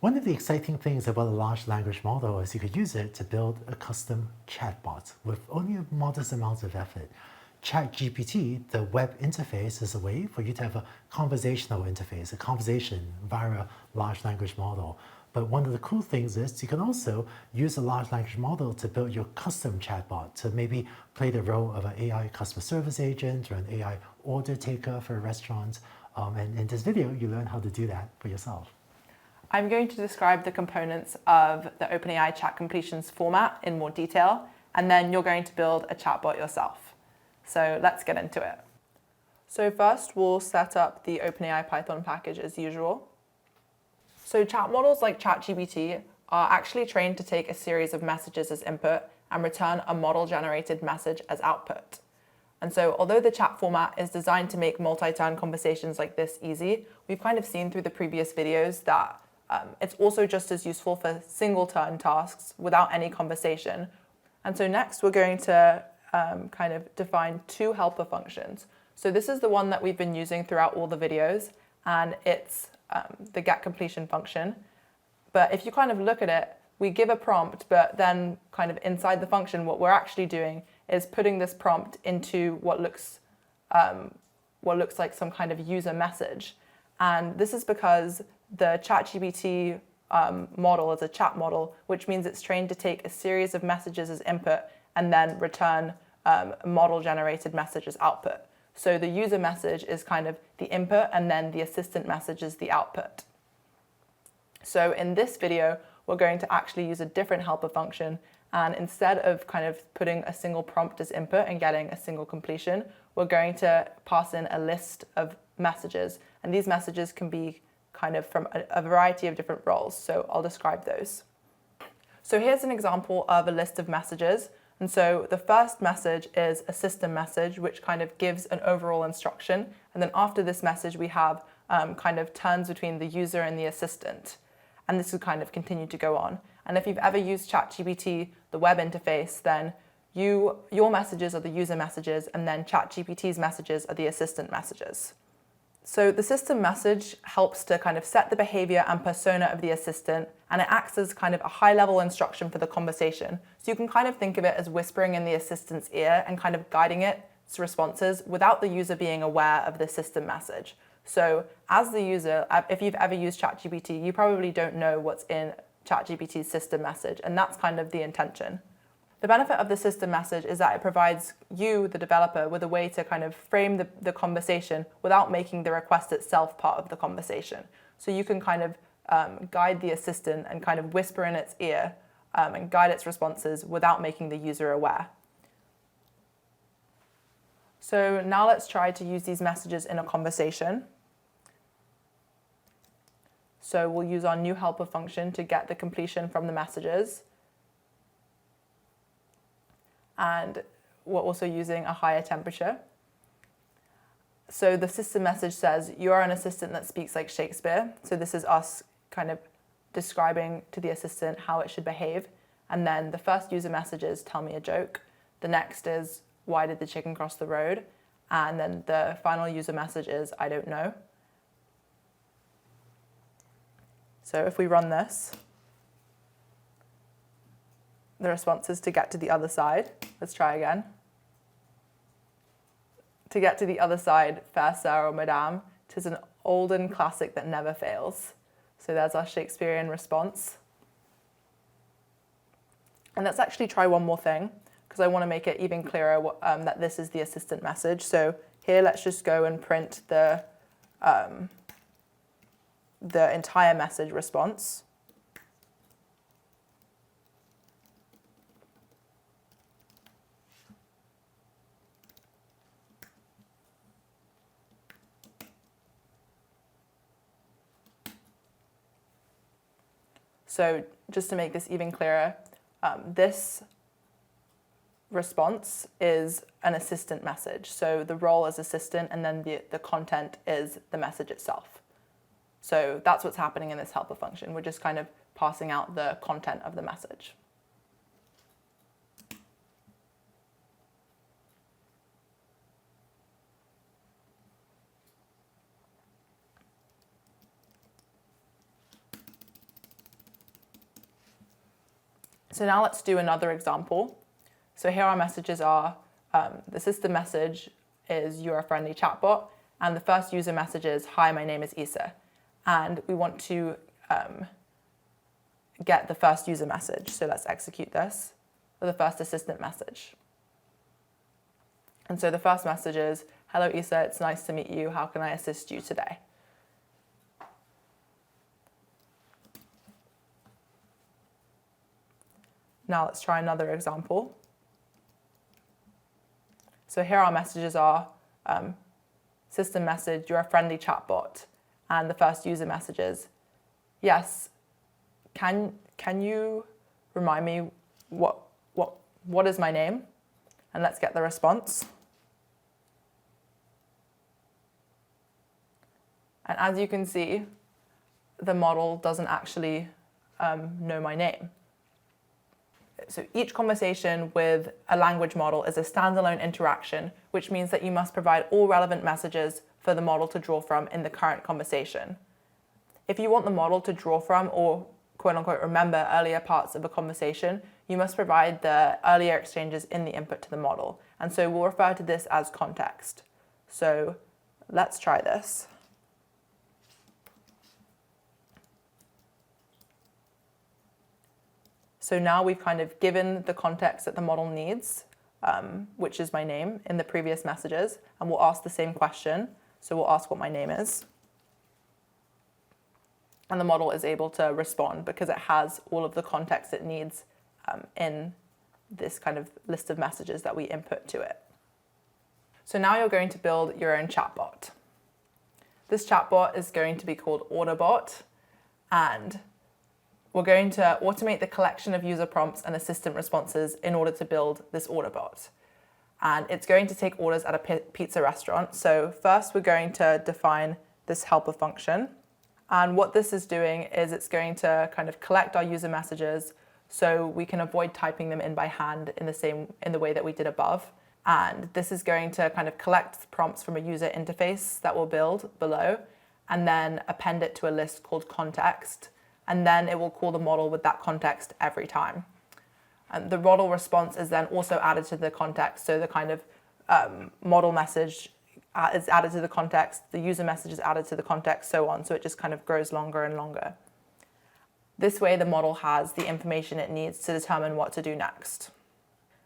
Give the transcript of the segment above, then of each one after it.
One of the exciting things about a large language model is you could use it to build a custom chatbot with only a modest amount of effort. ChatGPT, the web interface, is a way for you to have a conversational interface, a conversation via a large language model. But one of the cool things is you can also use a large language model to build your custom chatbot to maybe play the role of an AI customer service agent or an AI order taker for a restaurant. And in this video, you learn how to do that for yourself. I'm going to describe the components of the OpenAI chat completions format in more detail, and then you're going to build a chatbot yourself. So let's get into it. So first, we'll set up the OpenAI Python package as usual. So chat models like ChatGPT are actually trained to take a series of messages as input and return a model-generated message as output. And so although the chat format is designed to make multi-turn conversations like this easy, we've kind of seen through the previous videos that it's also just as useful for single-turn tasks without any conversation. And so next we're going to kind of define two helper functions. So this is the one that we've been using throughout all the videos, and it's the get completion function. But if you kind of look at it, we give a prompt, but then kind of inside the function, what we're actually doing is putting this prompt into what looks like some kind of user message. And this is because the ChatGPT model is a chat model, which means it's trained to take a series of messages as input and then return model-generated message as output. So the user message is kind of the input, and then the assistant message is the output. So in this video, we're going to actually use a different helper function, and instead of kind of putting a single prompt as input and getting a single completion, we're going to pass in a list of messages, and these messages can be kind of from a variety of different roles. So I'll describe those. So here's an example of a list of messages. And so the first message is a system message, which kind of gives an overall instruction. And then after this message, we have kind of turns between the user and the assistant. And this will kind of continue to go on. And if you've ever used ChatGPT, the web interface, then your messages are the user messages, and then ChatGPT's messages are the assistant messages. So the system message helps to kind of set the behavior and persona of the assistant, and it acts as kind of a high-level instruction for the conversation. So you can kind of think of it as whispering in the assistant's ear and kind of guiding its responses without the user being aware of the system message. So as the user, if you've ever used ChatGPT, you probably don't know what's in ChatGPT's system message, and that's kind of the intention. The benefit of the system message is that it provides you, the developer, with a way to kind of frame the conversation without making the request itself part of the conversation. So you can kind of guide the assistant and kind of whisper in its ear and guide its responses without making the user aware. So now let's try to use these messages in a conversation. So we'll use our new helper function to get the completion from the messages. And we're also using a higher temperature. So the system message says, you are an assistant that speaks like Shakespeare. So this is us kind of describing to the assistant how it should behave. And then the first user message is, tell me a joke. The next is, why did the chicken cross the road? And then the final user message is, I don't know. So if we run this, the response is to get to the other side. Let's try again. To get to the other side, fair sir or madame, 'tis an olden classic that never fails. So there's our Shakespearean response. And let's actually try one more thing, because I want to make it even clearer that this is the assistant message. So here, let's just go and print the entire message response. So just to make this even clearer, this response is an assistant message. So the role is assistant, and then the content is the message itself. So that's what's happening in this helper function. We're just kind of passing out the content of the message. So now let's do another example. So here our messages are, the system message is you're a friendly chatbot, and the first user message is, hi, my name is Isa. And we want to get the first user message. So let's execute this with the first assistant message. And so the first message is, hello Isa, it's nice to meet you. How can I assist you today? Now let's try another example. So here our messages are, system message, you're a friendly chatbot. And the first user message is, yes, can you remind me what is my name? And let's get the response. And as you can see, the model doesn't actually know my name. So each conversation with a language model is a standalone interaction, which means that you must provide all relevant messages for the model to draw from in the current conversation. If you want the model to draw from or quote unquote remember earlier parts of a conversation, you must provide the earlier exchanges in the input to the model. And so we'll refer to this as context. So let's try this. So now we've kind of given the context that the model needs, which is my name, in the previous messages, and we'll ask the same question. So we'll ask what my name is. And the model is able to respond because it has all of the context it needs in this kind of list of messages that we input to it. So now you're going to build your own chatbot. This chatbot is going to be called OrderBot, and we're going to automate the collection of user prompts and assistant responses in order to build this order bot. And it's going to take orders at a pizza restaurant. So first we're going to define this helper function. And what this is doing is it's going to kind of collect our user messages so we can avoid typing them in by hand in the way that we did above. And this is going to kind of collect prompts from a user interface that we'll build below and then append it to a list called context. And then it will call the model with that context every time. And the model response is then also added to the context. So the kind of model message is added to the context, the user message is added to the context, so on. So it just kind of grows longer and longer. This way the model has the information it needs to determine what to do next.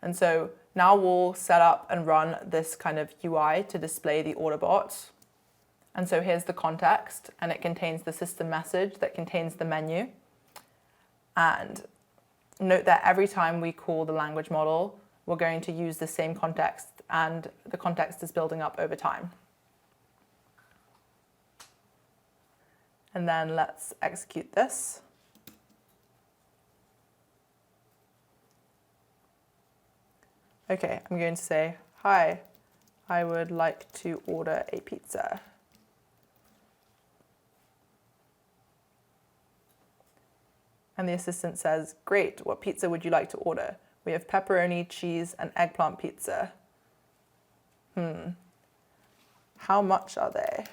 And so now we'll set up and run this kind of UI to display the order bot. And so here's the context, and it contains the system message that contains the menu. And note that every time we call the language model, we're going to use the same context, and the context is building up over time. And then let's execute this. Okay, I'm going to say, hi, I would like to order a pizza. And the assistant says, great, what pizza would you like to order? We have pepperoni, cheese, and eggplant pizza. How much are they?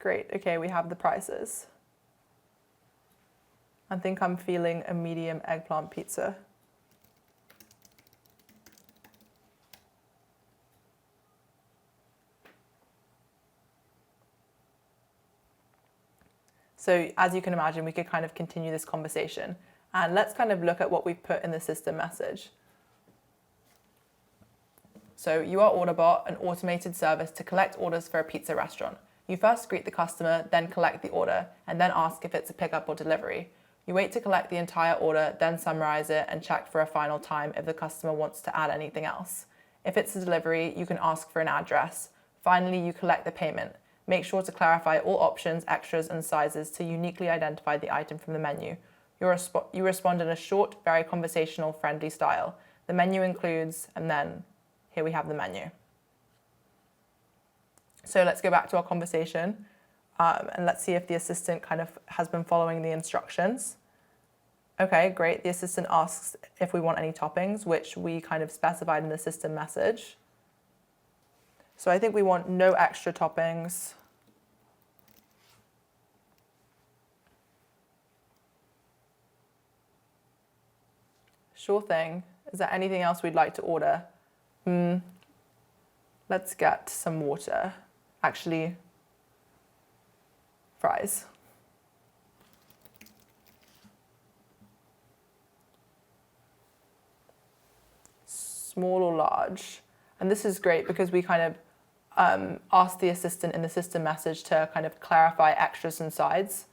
Great, okay, we have the prices. I think I'm feeling a medium eggplant pizza. So as you can imagine, we could kind of continue this conversation. And let's kind of look at what we've put in the system message. So you are OrderBot, an automated service to collect orders for a pizza restaurant. You first greet the customer, then collect the order, and then ask if it's a pickup or delivery. You wait to collect the entire order, then summarize it and check for a final time if the customer wants to add anything else. If it's a delivery, you can ask for an address. Finally, you collect the payment. Make sure to clarify all options, extras, and sizes to uniquely identify the item from the menu. You respond in a short, very conversational, friendly style. The menu includes, and then here we have the menu. So let's go back to our conversation and let's see if the assistant kind of has been following the instructions. Okay, great. The assistant asks if we want any toppings, which we kind of specified in the system message. So I think we want no extra toppings. Sure thing. Is there anything else we'd like to order? Let's get some water. Actually, fries. Small or large? And this is great because we kind of ask the assistant in the system message to kind of clarify extras and sides.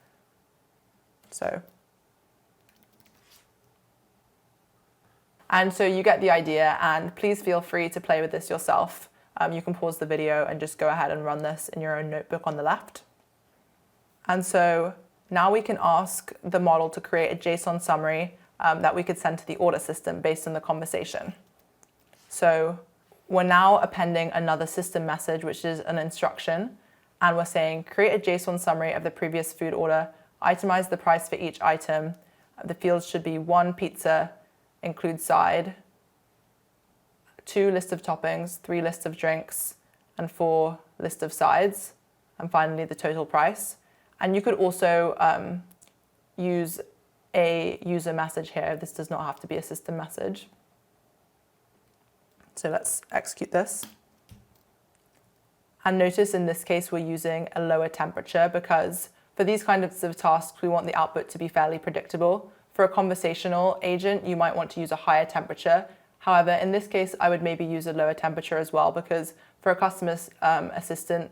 And so you get the idea, and please feel free to play with this yourself. You can pause the video and just go ahead and run this in your own notebook on the left. And so now we can ask the model to create a JSON summary that we could send to the order system based on the conversation. So we're now appending another system message, which is an instruction, and we're saying create a JSON summary of the previous food order, itemize the price for each item. The fields should be 1 pizza, include side, 2 list of toppings, 3 list of drinks, and 4 list of sides, and finally the total price. And you could also use a user message here. This does not have to be a system message. So let's execute this. And notice in this case, we're using a lower temperature because for these kinds of tasks, we want the output to be fairly predictable. For a conversational agent, you might want to use a higher temperature. However, in this case, I would maybe use a lower temperature as well, because for a customer assistant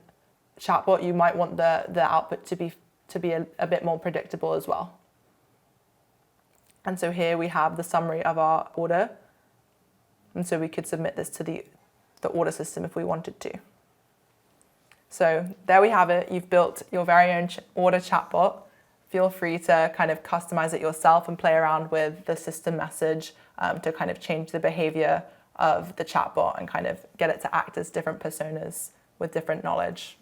chatbot, you might want the output to be a bit more predictable as well. And so here we have the summary of our order. And so we could submit this to the order system if we wanted to. So there we have it. You've built your very own order chatbot. Feel free to kind of customize it yourself and play around with the system message to kind of change the behavior of the chatbot and kind of get it to act as different personas with different knowledge.